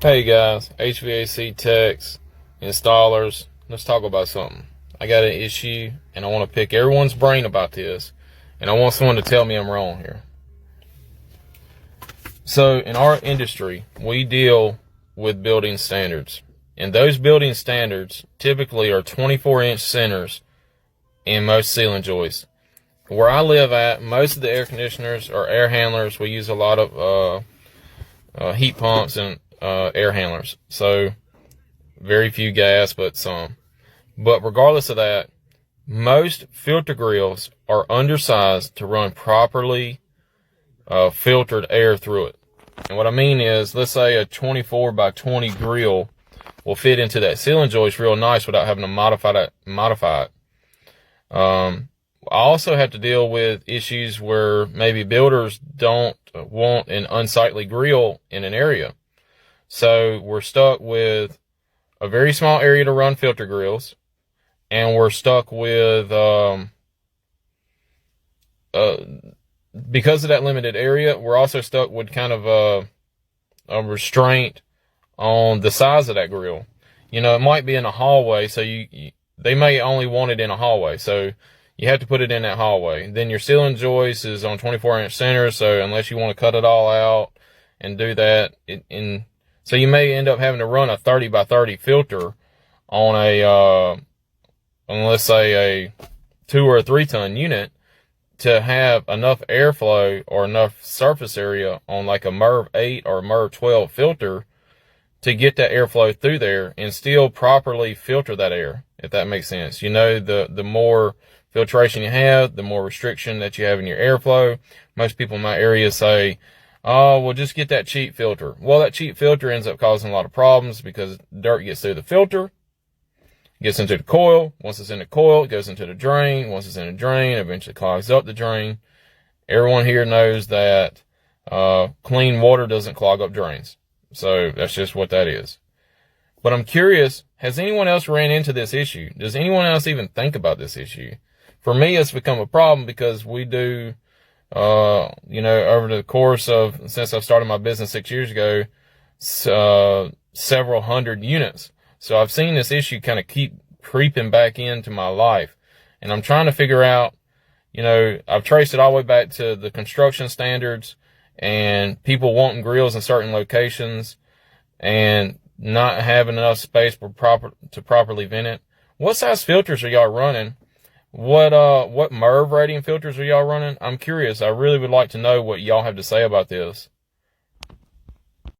Hey guys, HVAC techs, installers, let's talk about something. I got an issue and I want to pick everyone's brain about this, and I want someone to tell me I'm wrong here. So in our industry, we deal with building standards, and those building standards typically are 24-inch centers in most ceiling joists. Where I live at, most of the air conditioners or air handlers, we use a lot of heat pumps and air handlers. So very few gas, but some. But regardless of that, most filter grills are undersized to run properly filtered air through it. And what I mean is, let's say a 24 by 20 grill will fit into that ceiling joist real nice without having to modify it. I also have to deal with issues where maybe builders don't want an unsightly grill in an area. So we're stuck with a very small area to run filter grills, and we're stuck with, because of that limited area, we're also stuck with kind of a restraint on the size of that grill. You know, it might be in a hallway, so they may only want it in a hallway, so you have to put it in that hallway. Then your ceiling joist is on 24-inch centers, so unless you want to cut it all out and do that, so you may end up having to run a 30 by 30 filter on let's say a 2 or 3 ton unit to have enough airflow or enough surface area on like a MERV 8 or a MERV 12 filter to get that airflow through there and still properly filter that air, if that makes sense. You know, the more filtration you have, the more restriction that you have in your airflow. Most people in my area say, oh, well, just get that cheap filter. Well, that cheap filter ends up causing a lot of problems because dirt gets through the filter, gets into the coil. Once it's in the coil, it goes into the drain. Once it's in the drain, eventually clogs up the drain. Everyone here knows that clean water doesn't clog up drains. So that's just what that is. But I'm curious, has anyone else ran into this issue? Does anyone else even think about this issue? For me, it's become a problem because we do, over the course of, since I started my business 6 years ago, several hundred units. So I've seen this issue kind of keep creeping back into my life. And I'm trying to figure out, I've traced it all the way back to the construction standards and people wanting grills in certain locations and not having enough space to properly vent it. What size filters are y'all running? What MERV rating filters are y'all running? I'm curious. I really would like to know what y'all have to say about this.